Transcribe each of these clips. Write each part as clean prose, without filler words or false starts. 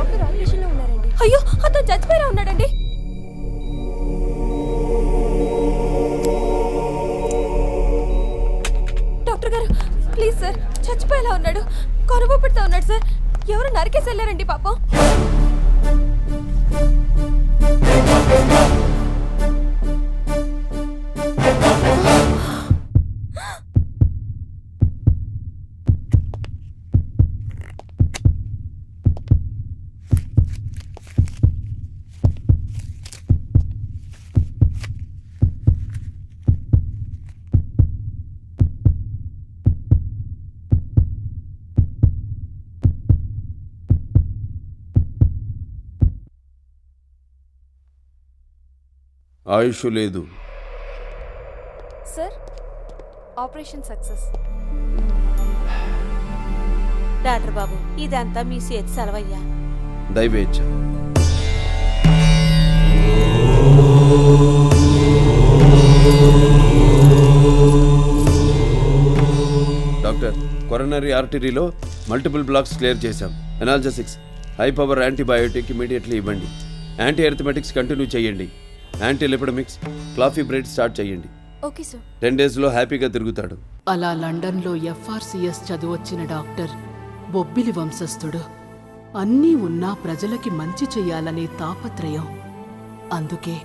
Doctor operation లో ఉన్నారండి. అయ్యో అతను చచ్చిపోయినా ఉన్నాడండి. డాక్టర్ గారు ప్లీజ్ సార్, చచ్చిపోయేలా ఉన్నాడు, కరువు పెడతా ఉన్నాడు సార్. ఎవరు నరికేసి వెళ్ళారండి పాపం. ఆయుష్ లేదు సార్. Operation success. డాక్టర్ బాబు ఇదంతా మీ చేతి సెలవయ్యా. దయవేచ్ఛ. డాక్టర్, కొరోనరీ ఆర్టరీలో మల్టిపుల్ బ్లాక్స్ క్లియర్ చేశాం. Analgesics, high power antibiotic immediately ఇవ్వండి. యాంటీ అరిథమెటిక్స్ కంటిన్యూ చేయండి. యాంటీ లిపిడమిక్స్, క్లాఫీ బ్రెడ్ స్టార్ట్ చేయండి. Okay sir. 10 daysలో హ్యాపీగా తిరుగుతాడు. అలా లండన్లో FRCS చదువొచ్చిన డాక్టర్ బొబ్బిలి వంశస్థుడు. అన్నీ ఉన్నా ప్రజలకి మంచి చెయ్యాలనే తాపత్రయం. అందుకే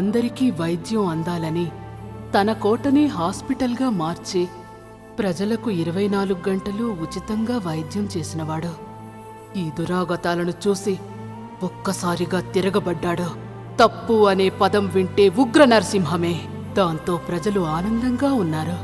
అందరికీ వైద్యం అందాలని తన కోటనే హాస్పిటల్గా మార్చి ప్రజలకు 24 గంటలు ఉచితంగా వైద్యం చేసినవాడు. ఈ దురాగతాలను చూసి ఒక్కసారిగా తిరగబడ్డాడు. తప్పు అనే పదం వింటే ఉగ్ర నరసింహమే. దాంతో ప్రజలు ఆనందంగా ఉన్నారు.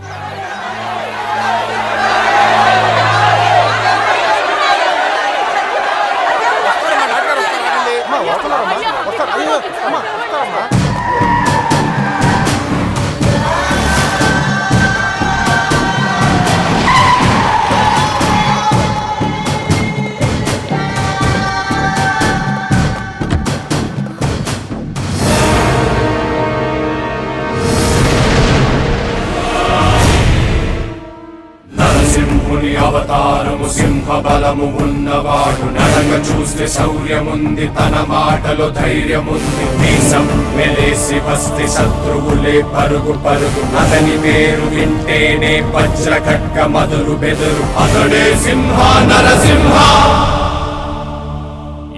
నరసింహుని అవతారము, సింహ బలము ఉన్నవాడు. నడక చూస్తే శౌర్యముంది, తన మాటలో ధైర్యముంది. మీసం వెలేసి వస్తే శత్రువులే పరుగు పరుగు. అతని పేరు వింటేనే వజ్ర ఖడ్గ మధురు బెదురు. అతడే సింహ, నరసింహ.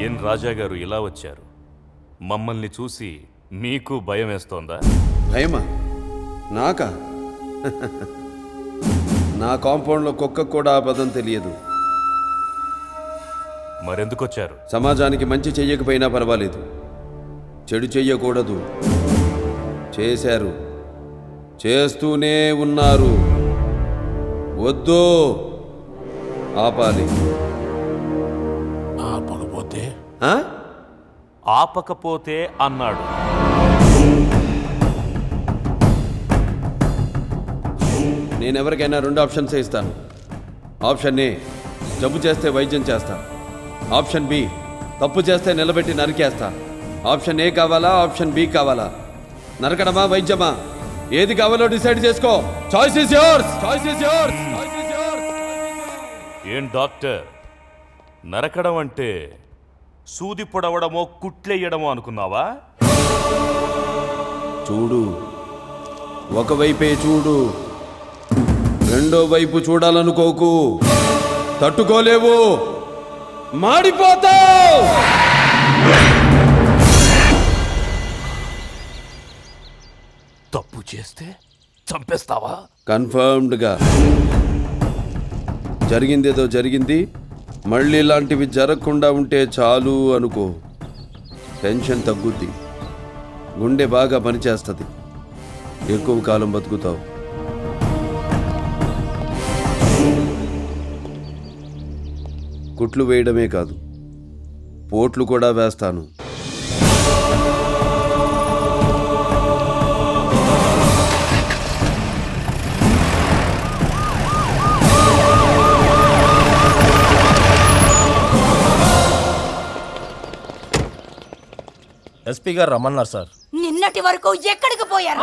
ఏం రాజా గారు ఇలా వచ్చారు? మమ్మల్ని చూసి మీకు భయం వేస్తోందా? భయమా? నాకా? నా కాంపౌండ్లో కుక్క కూడా ఆ పదం తెలియదు. మరెందుకొచ్చారు? సమాజానికి మంచి చెయ్యకపోయినా పర్వాలేదు, చెడు చెయ్యకూడదు. చేశారు, చేస్తూనే ఉన్నారు. వద్దు, ఆపాలి. ఆపకపోతే? ఆపకపోతే అన్నాడు. నేను ఎవరికైనా 2 ఆప్షన్స్ ఇస్తాను. ఆప్షన్ ఏ, జబ్బు చేస్తే వైద్యం చేస్తా. ఆప్షన్ బి, తప్పు చేస్తే నిలబెట్టి నరికేస్తా. ఆప్షన్ ఏ కావాలా, ఆప్షన్ బి కావాలా? నరకడమా, వైద్యమా? ఏది కావాలో డిసైడ్ చేసుకో. Choice is yours. Choice is yours. ఏం డాక్టర్, నరకడం అంటే సూది పొడవడమో కుట్లెయ్యడమో అనుకున్నావా? చూడు, ఒకవైపే చూడు, రెండో వైపు చూడాలనుకోకు. తట్టుకోలేవు, మాడిపోతావు. తప్పు చేస్తే చంపేస్తావా? కన్ఫర్మ్డ్గా. జరిగిందేదో జరిగింది, మళ్ళీ ఇలాంటివి జరగకుండా ఉంటే చాలు అనుకో. టెన్షన్ తగ్గుద్ది, గుండె బాగా పనిచేస్తుంది, ఎక్కువ కాలం బతుకుతావు. కుట్లు వేయడమే కాదు, పోట్లు కూడా వేస్తాను. ఎస్పీ గారు రమ్మన్నారు సార్. నిన్నటి వరకు ఎక్కడికి పోయారు?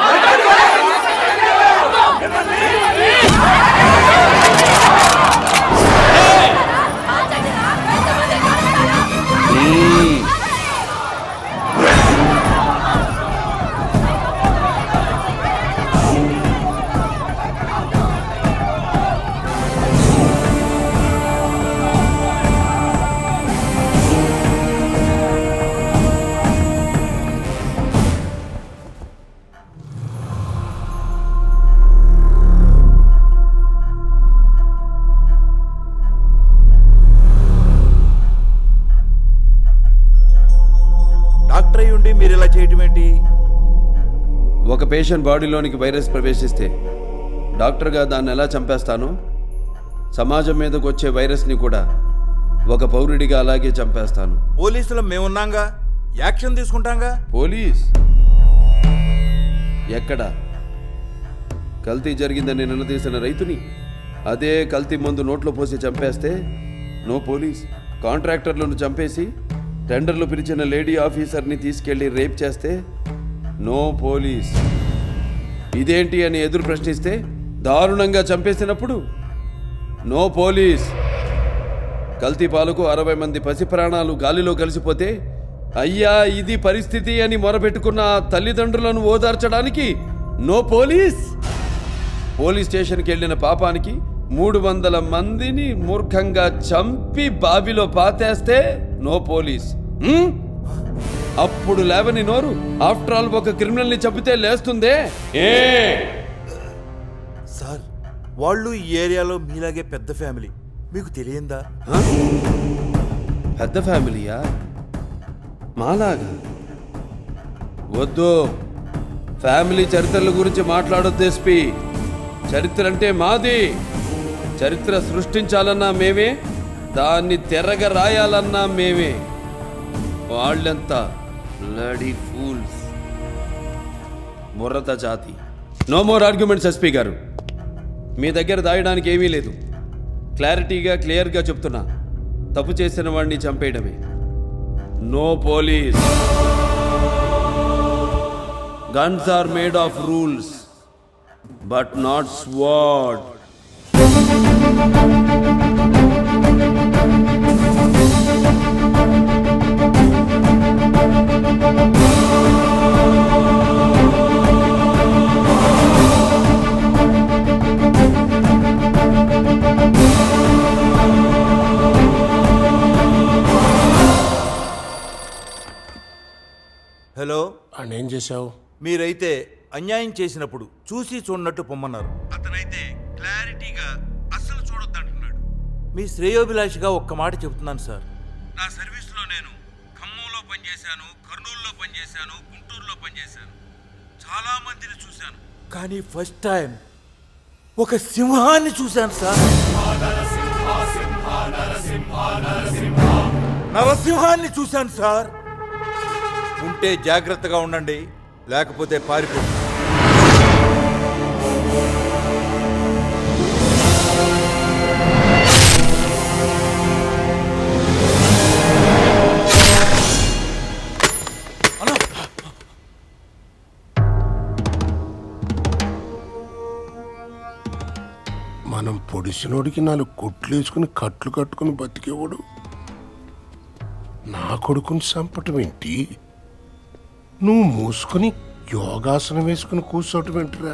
పేషెంట్ బాడీలోనికి వైరస్ ప్రవేశిస్తే డాక్టర్గా దాన్ని ఎలా చంపేస్తానో సమాజం మీదకు వచ్చే వైరస్ని కూడా ఒక పౌరుడిగా అలాగే చంపేస్తాను. పోలీసులు మేమున్నాంగా, యాక్షన్ తీసుకుంటాంగా. పోలీస్ ఎక్కడ? కల్తీ జరిగిందని నిలదీసిన రైతుని అదే కల్తీ మందు నోట్లో పోసి చంపేస్తే నో పోలీస్. కాంట్రాక్టర్లను చంపేసి టెండర్లు పిలిచిన లేడీ ఆఫీసర్ని తీసుకెళ్లి రేప్ చేస్తే నో పోలీస్. ఇదేంటి అని ఎదురు ప్రశ్నిస్తే దారుణంగా చంపేసినప్పుడు నో పోలీస్. కల్తీ పాలకు 60 మంది పసి ప్రాణాలు గాలిలో కలిసిపోతే అయ్యా ఇది పరిస్థితి అని మొరపెట్టుకున్న ఆ తల్లిదండ్రులను ఓదార్చడానికి నో పోలీస్. పోలీస్ స్టేషన్కి వెళ్ళిన పాపానికి 300 మందిని మూర్ఖంగా చంపి బావిలో పాతేస్తే నో పోలీస్. అప్పుడు లేవని నోరు ఆఫ్టర్ ఆల్ ఒక క్రిమినల్ని చంపితే లేస్తుందే. సార్, వాళ్ళు ఈ ఏరియాలో మీలాగే పెద్ద ఫ్యామిలీ, మీకు తెలియందా? పెద్ద ఫ్యామిలీయా? మాలాగా? వద్దు, ఫ్యామిలీ చరిత్రల గురించి మాట్లాడొద్దు ఎస్పీ. చరిత్ర అంటే మాది. చరిత్ర సృష్టించాలన్నా మేమే, దాన్ని తెరగ రాయాలన్నా మేమే. వాళ్ళంతా బ్లడీ ఫూల్స్, ముర్రత జాతి. నో మోర్ ఆర్గ్యుమెంట్స్ ఎస్పీ గారు. మీ దగ్గర దాయడానికి ఏమీ లేదు. క్లారిటీగా క్లియర్గా చెప్తున్నా, తప్పు చేసిన వాడిని చంపేయడమే. No police. Guns are made of rules but not sword. Hello, ఏం చేశావు? మీరైతే అన్యాయం చేసినప్పుడు చూసి చూడనట్టు పొమ్మన్నారు. అతనైతే క్లారిటీగా అస్సలు చూడొద్దంటున్నాడు. మీ శ్రేయోభిలాషిగా ఒక్క మాట చెబుతున్నాను సార్. నా సర్వీస్లో నేను ఖమ్మంలో పనిచేశాను, కర్నూలులో పనిచేశాను, గుంటూరులో పనిచేశాను. చాలా మందిని చూశాను, కానీ ఫస్ట్ టైం ఒక సింహాన్ని చూశాను సార్. నరసింహాన్ని చూశాను సార్. ఉంటే జాగ్రత్తగా ఉండండి, లేకపోతే పారిపో. మనం పొడిసినోడికి 4 కొట్లేసుకుని కట్లు కట్టుకుని బతికేవాడు నా కొడుకుని చంపటం ఏంటి? నువ్వు మూసుకుని యోగాసనం వేసుకుని కూర్చోటం ఏంటిరా?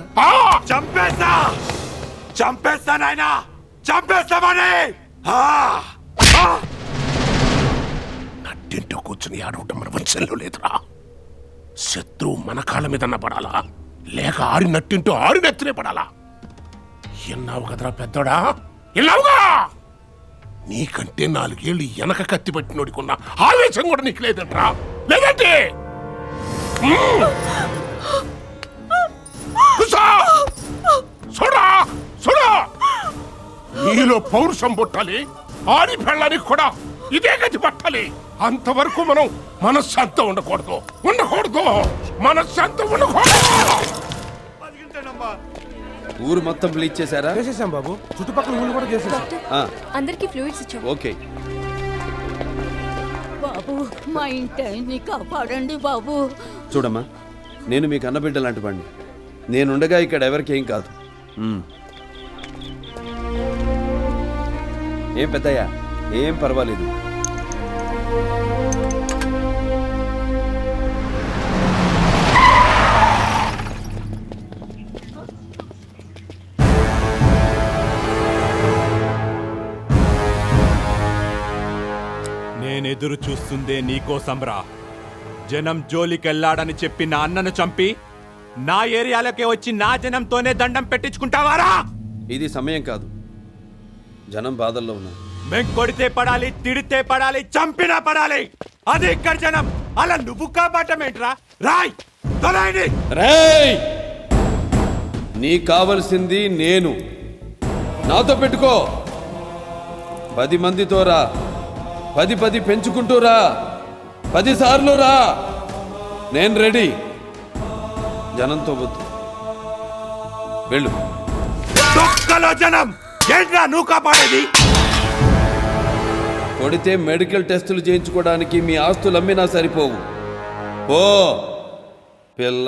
చంపేస్తా, చంపేస్తా నాయనా, చంపేస్తామని. నట్టింటో కూర్చుని ఆడవటం మన వంశంలో లేదురా. శత్రువు మన కాళ్ళ మీద పడాలా, లేక ఆడి నట్టింటూ ఆడి నెత్తనే పడాలా? ఎన్నావు కదరా పెద్దోడా, ఎన్నావుగా? నీకంటే 4 ఏళ్ళు వెనక కత్తి పట్టినోడికున్న ఆవేశం కూడా నీకు లేదంట్రా, లేదంటే? చూడా చూడా, నీలో పౌరుషం పుట్టాలి, ఆడి పెళ్ళానికి కూడా ఇదే గతి పట్టాలి. అంతవరకు మనం మనశ్శాంతి ఉండకూడదు, మనశ్శాంతి ఉండకూడదు. ఊరు మొత్తం బ్లీచ్ చేశారా? చేసేసాం బాబు, చుట్టుపక్కల ఊళ్ళు కూడా చేసేసాం. అందరికి ఫ్లూయిడ్స్ ఇచ్చాం. ఓకే. బాబు, మా ఇంటిని కాపాడండి బాబు. చూడమ్మా, నేను మీకు అన్నబిడ్డ లాంటి వాడిని. నేనుండగా ఇక్కడ ఎవరికి ఏం కాదు. ఏం పెద్దయ్యా, ఏం పర్వాలేదు. నేనెదురు చూస్తుందే నీకోసంరా. జనం జోలికెళ్ళాడని చెప్పి నా అన్నను చంపి నా ఏరియాలోకి వచ్చి నా జనంతోనే దండం పెట్టించుకుంటావారా? ఇది సమయం కాదు, జనం బాధల్లో ఉన్నారు. మేం కొడితే పడాలి, తిడితే పడాలి, చంపినా పడాలి. అది ఇక్కడ జనం. అలా నువ్వు కాపాడటమేంట్రా? రాయ్ తొలైంది. రేయ్! నీకు కావలసింది నేను. నాతో పెట్టుకో. 10 మందితో రా, 10 పెంచుకుంటూ రా, 10 సార్లు రా. నేను రెడీ. జనంతో వద్దు, వెళ్ళు. జనం ఏంట్రా నువ్వు కాపాడేది? కొడితే మెడికల్ టెస్టులు చేయించుకోవడానికి మీ ఆస్తులు అమ్మినా సరిపోవు. ఓ పిల్ల.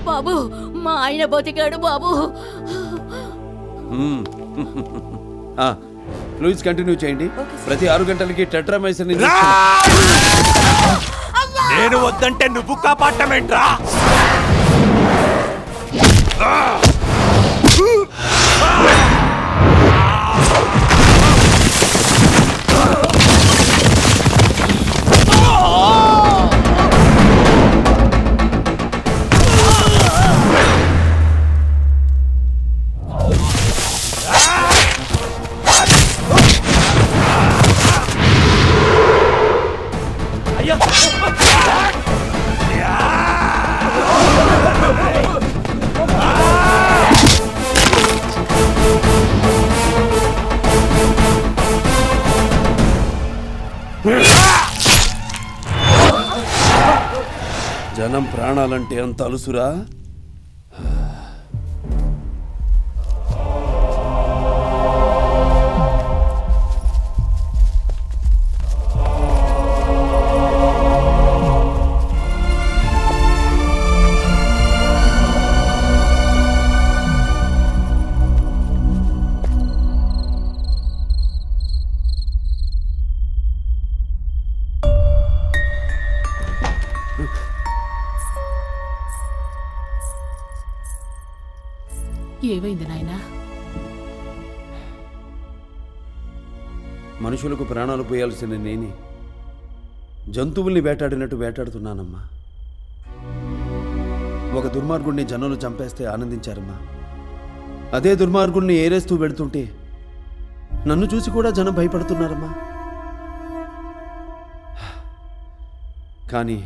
బాబు మా ఆయన బతికాడు బాబు. ఫ్లూయిడ్స్ కంటిన్యూ చేయండి. ప్రతి 6 గంటలకి టెట్రామైసిన్ నేను వద్దంటే నువ్వు కాపాడటమేంట్రా? జనం ప్రాణాలంటే అంత అలుసురా? ఏమైంది నాయనా? మనుషులకు ప్రాణాలు పోయాల్సిన నేనే జంతువుల్ని వేటాడినట్టు వేటాడుతున్నానమ్మా. ఒక దుర్మార్గుడిని జనులు చంపేస్తే ఆనందించారమ్మా. అదే దుర్మార్గుడిని ఏరేస్తూ పెడుతుంటే నన్ను చూసి కూడా జనం భయపడుతున్నారమ్మా. కానీ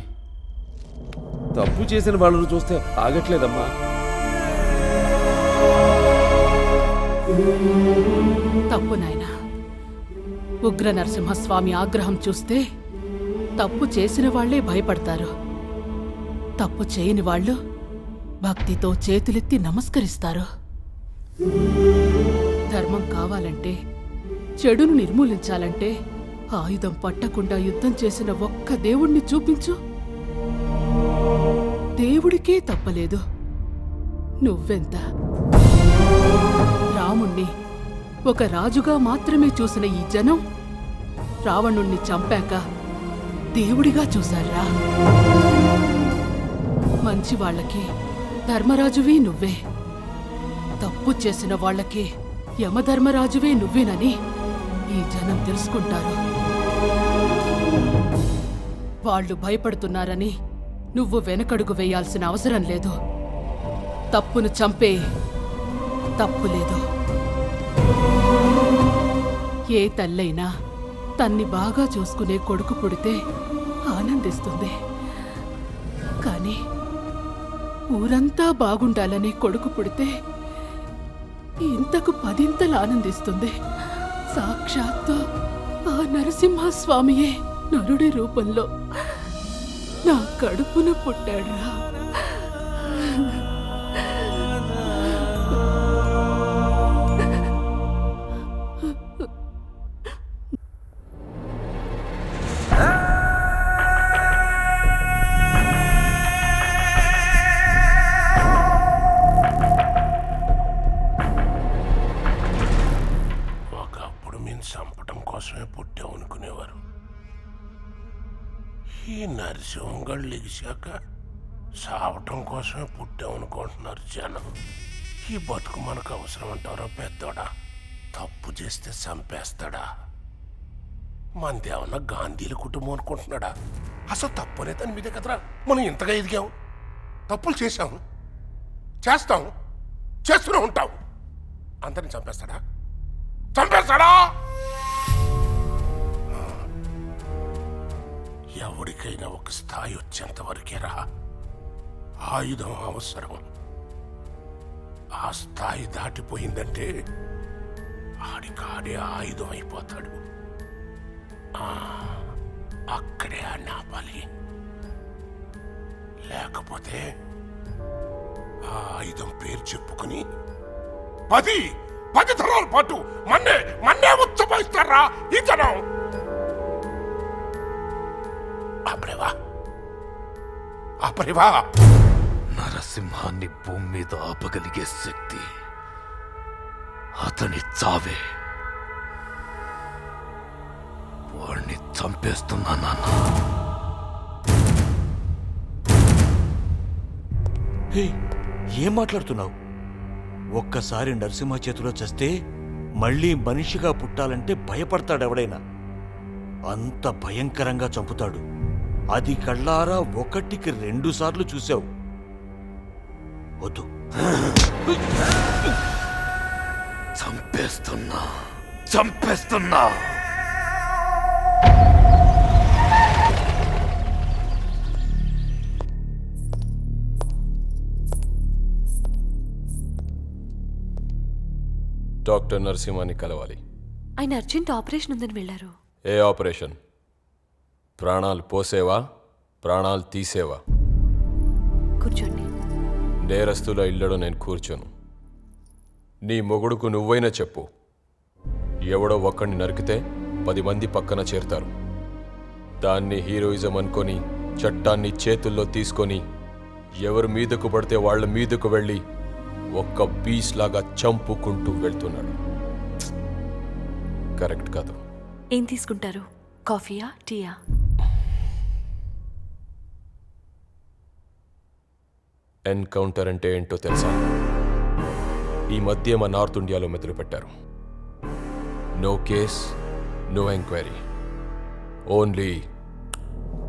తప్పు చేసిన వాళ్ళను చూస్తే ఆగట్లేదమ్మా. తప్పు నాయనా. ఉగ్ర నరసింహస్వామి ఆగ్రహం చూస్తే తప్పు చేసిన వాళ్లే భయపడతారు. తప్పు చేయని వాళ్ళు భక్తితో చేతులెత్తి నమస్కరిస్తారు. ధర్మం కావాలంటే, చెడును నిర్మూలించాలంటే ఆయుధం పట్టకుండా యుద్ధం చేసిన ఒక్క దేవుణ్ణి చూపించు. దేవుడికే తప్పలేదు, నువ్వెంత? రాముణ్ణి ఒక రాజుగా మాత్రమే చూసిన ఈ జనం రావణుణ్ణి చంపాక దేవుడిగా చూశారా? మంచి వాళ్ళకి ధర్మరాజువే నువ్వే, తప్పు చేసిన వాళ్ళకి యమధర్మరాజువే నువ్వేనని ఈ జనం తెలుసుకుంటారు. వాళ్ళు భయపడుతున్నారని నువ్వు వెనకడుగు వేయాల్సిన అవసరం లేదు. తప్పును చంపే తప్పు లేదు. ఏ తల్లైనా తన్ని బాగా చూసుకునే కొడుకు పుడితే ఆనందిస్తుంది. కానీ ఊరంతా బాగుండాలనే కొడుకు పుడితే ఇంతకు 10 ఆనందిస్తుంది. సాక్షాత్తు ఆ నరసింహస్వామియే నరుడి రూపంలో నా కడుపున పుట్టాడురా. చంపటం కోసమే పుట్టావు అనుకునేవారు. ఈ నరసింహంగాడు లెగిశాక సావటం కోసమే పుట్టావు అనుకుంటున్నారు జనం. ఈ బతుకు మనకు అవసరం అంటారా పెద్దోడా? తప్పు చేస్తే చంపేస్తాడా? మనదేమన్నా గాంధీల కుటుంబం అనుకుంటున్నాడా? అసలు తప్పు అనే దాని మీదే కదరా మనం ఇంతగా ఎదిగాం. తప్పులు చేశాం, చేస్తాం, చేస్తూనే ఉంటాం. అందరిని చంపేస్తాడా? చంపేస్తాడా? ఎవరికైనా ఒక స్థాయి వచ్చేంత వరకేరా ఆయుధం అవసరం. ఆ స్థాయి దాటిపోయిందంటే ఆడికాడే ఆయుధం అయిపోతాడు. అక్కడే ఆడిని ఆపాలి. లేకపోతే ఆ ఆయుధం పేరు చెప్పుకుని 10 తరాల పాటు మన్నే ఉత్సవిస్తారా ఈ జనం. ఆపరేవా నరసింహాన్ని భూమి మీద ఆపగలిగే శక్తి అతని చావే. వాడిని చంపేస్తున్నా నాన్న. ఏం మాట్లాడుతున్నావు? ఒక్కసారి నరసింహ చేతిలో చస్తే మళ్ళీ మనిషిగా పుట్టాలంటే భయపడతాడు ఎవడైనా. అంత భయంకరంగా చంపుతాడు. అది కళ్ళారా 1కి 2 సార్లు చూశావు. వద్దు. చంపేస్తున్నా. డాక్టర్ నరసింహాన్ని కలవాలి. ఆయన అర్జెంట్ ఆపరేషన్ ఉందని వెళ్ళారు. ఏ ఆపరేషన్? ప్రాణాలు పోసేవా, ప్రాణాలు తీసేవా? కూర్చోండి. నేరస్తుల ఇళ్లలో నేను కూర్చోను. నీ మొగుడుకు నువ్వైనా చెప్పు. ఎవడో ఒక్కడిని నరికితే 10 మంది పక్కన చేరతారు. దాన్ని హీరోయిజం అనుకొని చట్టాన్ని చేతుల్లో తీసుకొని ఎవరి మీదకు పడితే వాళ్ళ మీదకు వెళ్ళి ఒక్క పీస్ లాగా చంపుకుంటూ వెళ్తున్నాడు. కరెక్ట్ కాదు. ఏం తీసుకుంటారు? కాఫీయా, టీయా? ఎన్కౌంటర్ అంటే ఏంటో తెలుసా? ఈ మధ్య మా నార్త్ ఇండియాలో మొదలుపెట్టారు. No case, no enquiry, only.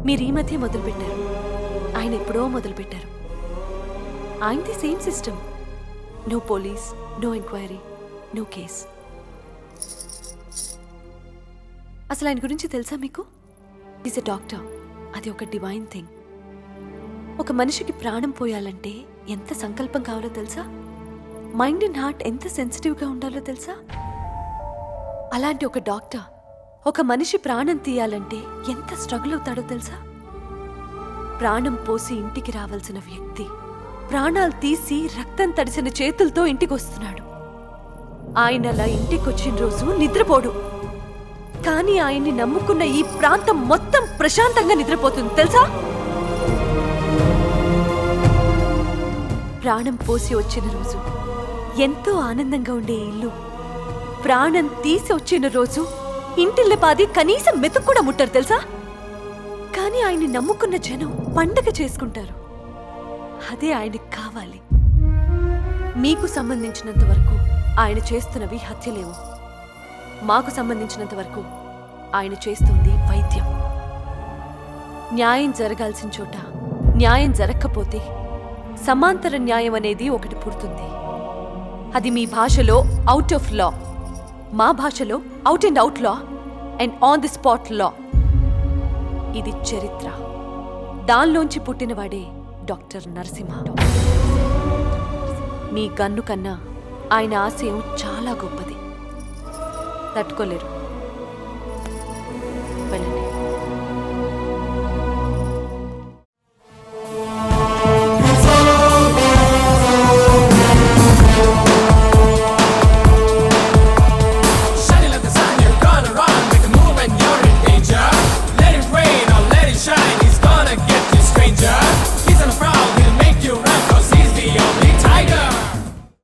మీరు ఈ మధ్య మొదలుపెట్టారు. ఆయన ఎప్పుడో మొదలుపెట్టారు. ఆయనది same system. No police, no enquiry, no case. అసలు ఆయన గురించి తెలుసా మీకు? Is a doctor. అది ఒక డివైన్ థింగ్. ఒక మనిషికి ప్రాణం పోయాలంటే ఎంత సంకల్పం కావాలో తెలుసా? మైండ్ అండ్ హార్ట్ ఎంత సెన్సిటివ్గా ఉండాలో తెలుసా? అలాంటి ఒక డాక్టర్ ఒక మనిషి ప్రాణం తీయాలంటే ఎంత స్ట్రగుల్ అవుతాడో తెలుసా? ప్రాణం పోసి ఇంటికి రావాల్సిన వ్యక్తి ప్రాణాలు తీసి రక్తం తడిసిన చేతులతో ఇంటికి వస్తున్నాడు. ఆయన అలా ఇంటికొచ్చిన రోజు నిద్రపోడు. కానీ ఆయన్ని నమ్ముకున్న ఈ ప్రాంతం మొత్తం ప్రశాంతంగా నిద్రపోతుంది తెలుసా? ప్రాణం పోసి వచ్చిన రోజు ఎంతో ఆనందంగా ఉండే ఇల్లు ప్రాణం తీసి వచ్చిన రోజు ఇంటిల్లపాది కనీసం మెతుకు కూడా ముట్టరు తెలుసా? కానీ ఆయన్ని నమ్ముకున్న జనం పండగ చేసుకుంటారు. అదే ఆయనకు కావాలి. మీకు సంబంధించినంత వరకు ఆయన చేస్తున్నవి హత్యలేవు. మాకు సంబంధించినంత వరకు ఆయన చేస్తుంది వైద్యం. న్యాయం జరగాల్సిన చోట న్యాయం జరగకపోతే సమాంతర న్యాయం అనేది ఒకటి పుడుతుంది. అది మీ భాషలో అవుట్ ఆఫ్ లా, మా భాషలో out and out law and on the spot law. ఇది చరిత్ర. దానిలోంచి పుట్టినవాడే డాక్టర్ నరసింహ. మీ గన్ను కన్నా ఆయన ఆశయం చాలా గొప్పది. తట్టుకోలేరు. వెళ్ళండి.